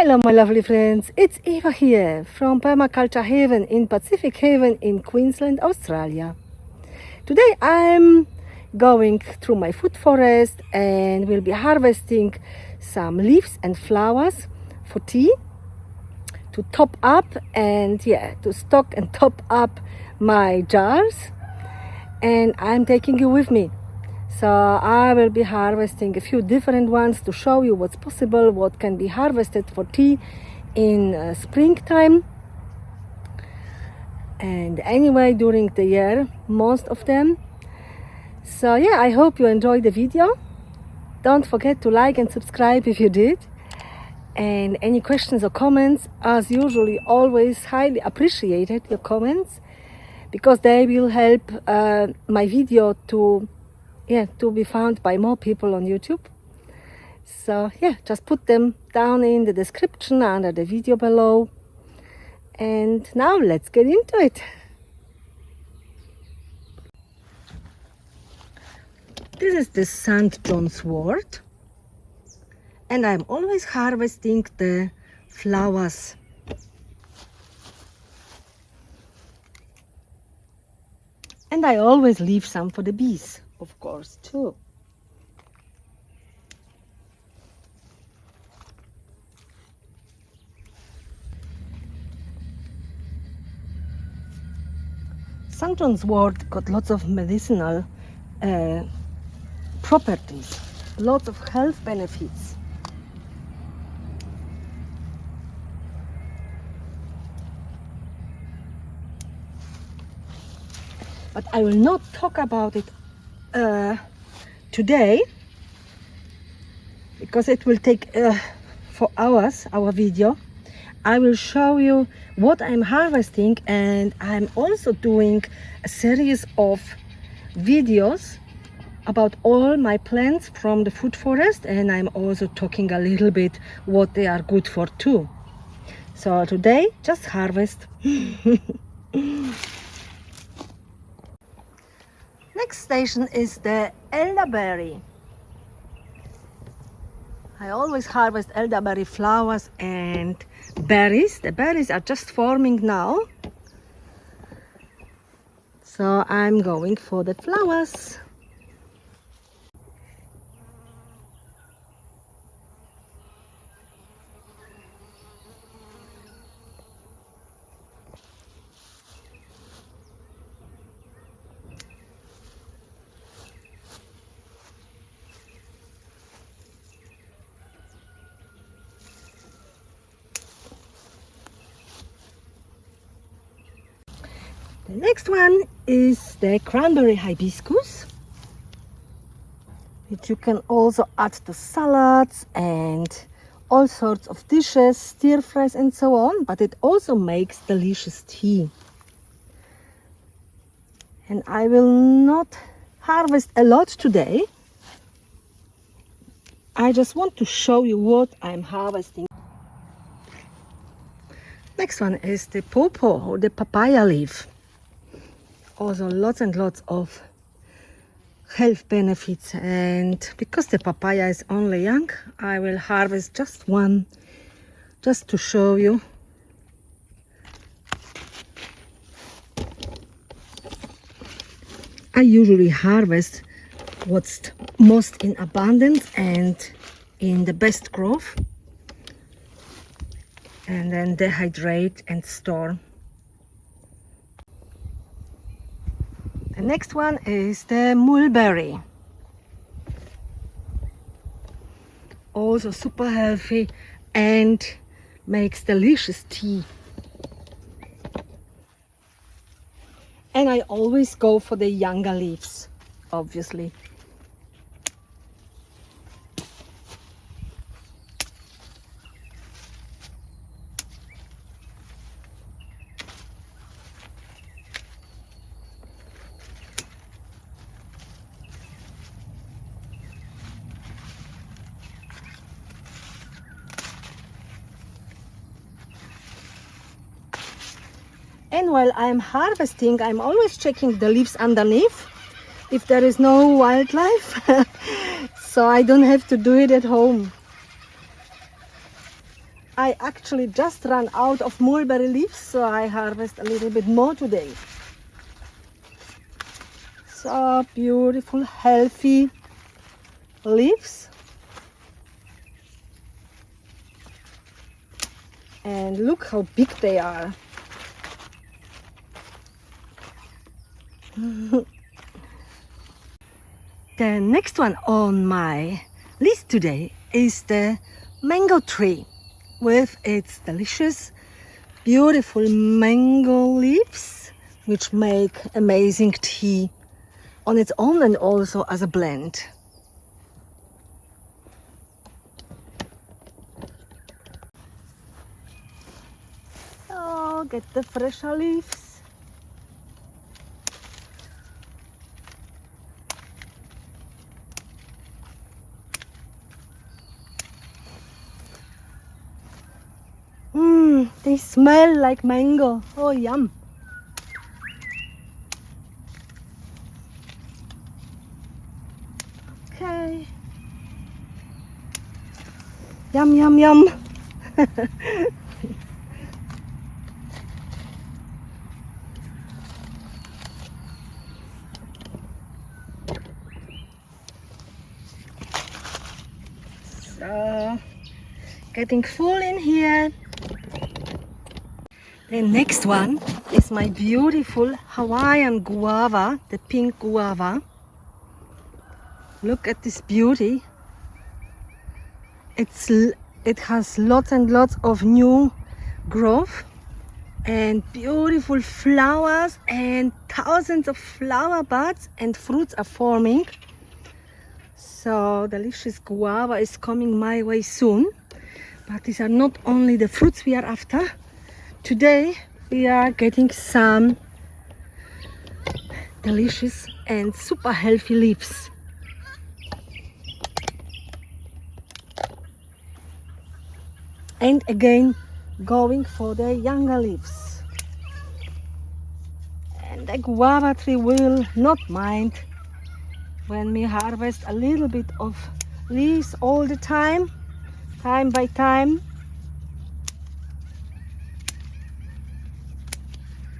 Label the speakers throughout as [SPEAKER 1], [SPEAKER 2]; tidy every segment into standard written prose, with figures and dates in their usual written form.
[SPEAKER 1] Hello my lovely friends, it's Eva here from Permaculture Haven in Pacific Haven in Queensland, Australia. Today I'm going through my food forest and will be harvesting some leaves and flowers for tea to top up and to stock and top up my jars, and I'm taking you with me. So I will be harvesting a few different ones to show you what's possible, what can be harvested for tea in springtime. And anyway, during the year, most of them. So I hope you enjoyed the video. Don't forget to like and subscribe if you did. And any questions or comments, as usually, always highly appreciated your comments, because they will help my video to be found by more people on YouTube. So just put them down in the description under the video below. And now let's get into it. This is the St. John's wort, and I'm always harvesting the flowers. And I always leave some for the bees, of course, too. St. John's wort got lots of medicinal properties, lots of health benefits. But I will not talk about it today, because it will take 4 hours, our video. I will show you what I'm harvesting, and I'm also doing a series of videos about all my plants from the food forest, and I'm also talking a little bit what they are good for too. So today, just harvest. Next station is the elderberry. I always harvest elderberry flowers and berries. The berries are just forming now, so I'm going for the flowers. The next one is the cranberry hibiscus, which you can also add to salads and all sorts of dishes, stir fries and so on, but it also makes delicious tea. And I will not harvest a lot today. I just want to show you what I'm harvesting. Next one is the pawpaw or the papaya leaf. Also lots and lots of health benefits, and because the papaya is only young, I will harvest just one, just to show you. I usually harvest what's most in abundance and in the best growth, and then dehydrate and store. The next one is the mulberry. Also super healthy and makes delicious tea. And I always go for the younger leaves, obviously. And while I'm harvesting, I'm always checking the leaves underneath if there is no wildlife, so I don't have to do it at home. I actually just ran out of mulberry leaves, so I harvest a little bit more today. So beautiful, healthy leaves. And look how big they are. The next one on my list today is the mango tree with its delicious, beautiful mango leaves, which make amazing tea on its own and also as a blend. So get the fresh leaves. They smell like mango. Oh, yum. Okay. Yum, yum, yum. So, getting full in here. The next one is my beautiful Hawaiian guava, the pink guava. Look at this beauty. It has lots and lots of new growth and beautiful flowers, and thousands of flower buds and fruits are forming. So delicious guava is coming my way soon. But these are not only the fruits we are after. Today we are getting some delicious and super healthy leaves. And again, going for the younger leaves. And the guava tree will not mind when we harvest a little bit of leaves all the time by time.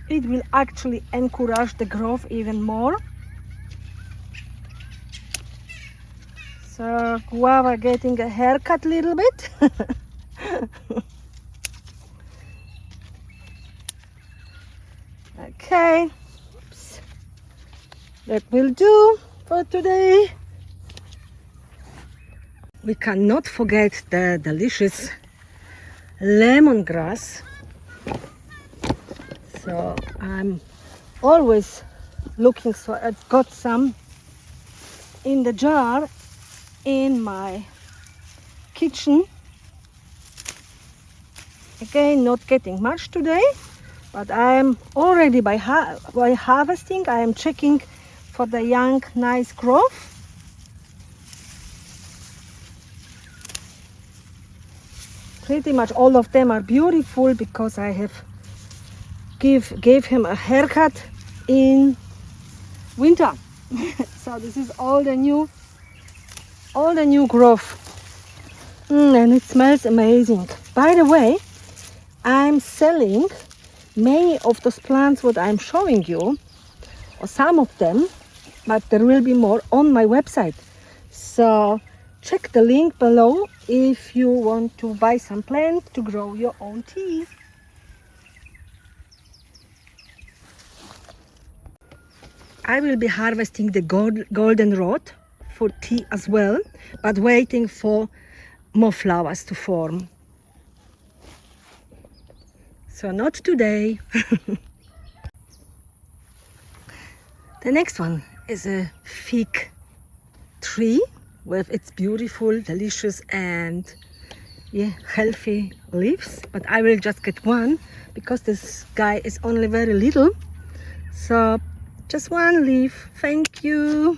[SPEAKER 1] It will actually encourage the growth even more. So guava getting a haircut a little bit. Okay, oops. That will do for today. We cannot forget the delicious lemongrass. So I'm always looking, so I've got some in the jar in my kitchen. Again, not getting much today, but I'm already by harvesting, I am checking for the young, nice growth. Pretty much all of them are beautiful because I have gave him a haircut in winter. So this is all the new growth. And it smells amazing. By the way, I'm selling many of those plants what I'm showing you, or some of them, but there will be more on my website. So check the link below if you want to buy some plants to grow your own tea. I will be harvesting the goldenrod for tea as well, but waiting for more flowers to form. So not today. The next one is a fig tree with its beautiful, delicious and healthy leaves. But I will just get one because this guy is only very little. So just one leaf, thank you.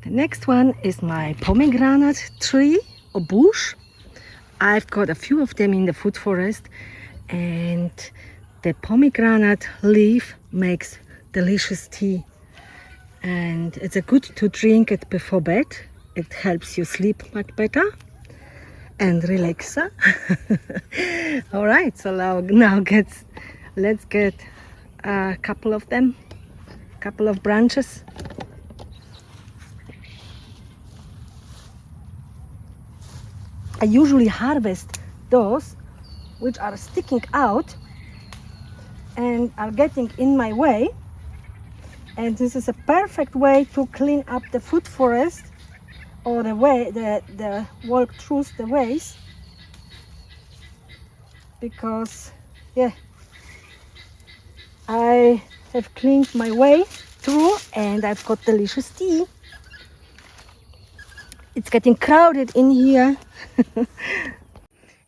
[SPEAKER 1] The next one is my pomegranate tree or bush. I've got a few of them in the food forest, and the pomegranate leaf makes delicious tea. and it's a good to drink it before bed. It helps you sleep much better and relax. All right, so now let's get a couple of them, couple of branches. I usually harvest those which are sticking out and are getting in my way, and this is a perfect way to clean up the food forest, or the way the walk through the ways, because yeah, I have cleaned my way through and I've got delicious tea. It's getting crowded in here.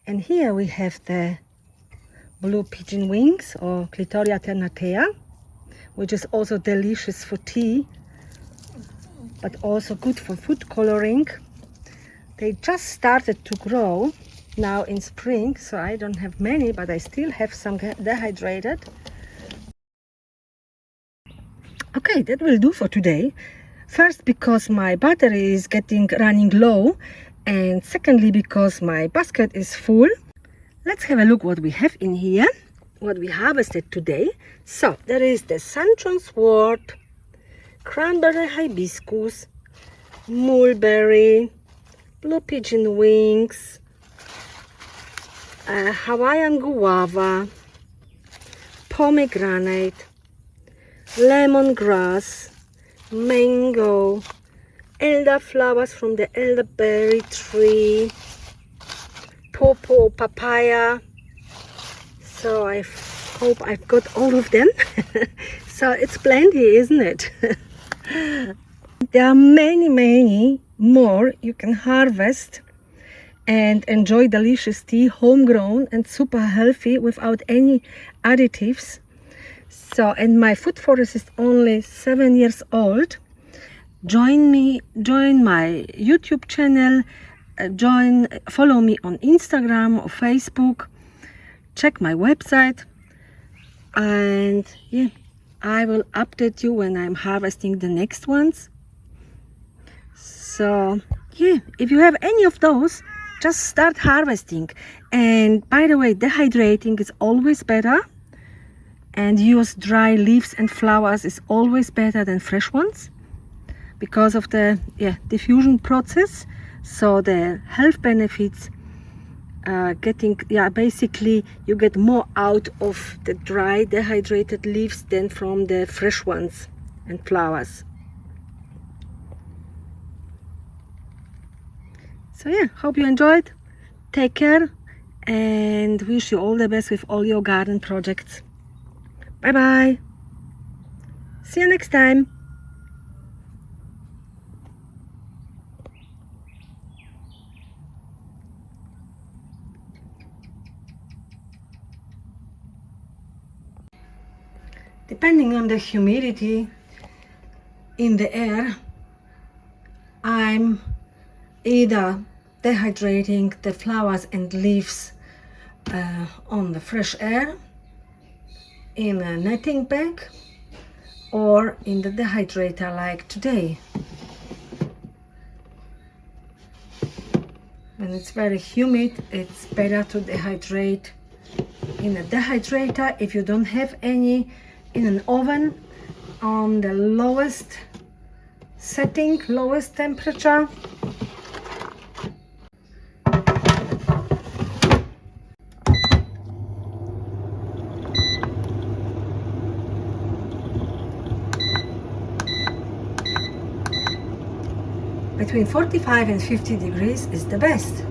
[SPEAKER 1] And here we have the blue pigeon wings, or Clitoria ternatea, which is also delicious for tea, but also good for food coloring. They just started to grow now in spring, so I don't have many, but I still have some dehydrated. Okay, that will do for today. First, because my battery is running low, and secondly, because my basket is full. Let's have a look what we have in here, what we harvested today. So there is the sunshine sword, cranberry hibiscus, mulberry, blue pigeon wings, Hawaiian guava, pomegranate, lemongrass, mango, elderflowers from the elderberry tree, pawpaw, papaya. So I hope I've got all of them. So it's plenty, isn't it? There are many more you can harvest and enjoy delicious tea, homegrown and super healthy without any additives. So, and my food forest is only 7 years old. Join my YouTube channel, follow me on Instagram or Facebook, check my website, and yeah, I will update you when I'm harvesting the next ones. So yeah, if you have any of those, just start harvesting. And by the way, dehydrating is always better, and use dry leaves and flowers is always better than fresh ones, because of the diffusion process. So the health benefits basically you get more out of the dry dehydrated leaves than from the fresh ones and flowers. So yeah, hope you enjoyed. Take care and wish you all the best with all your garden projects. Bye bye. See you next time. Depending on the humidity in the air, I'm either dehydrating the flowers and leaves on the fresh air, in a netting bag, or in the dehydrator like today. When it's very humid, it's better to dehydrate in a dehydrator. If you don't have any, in an oven on the lowest setting, lowest temperature. Between 45 and 50 degrees is the best.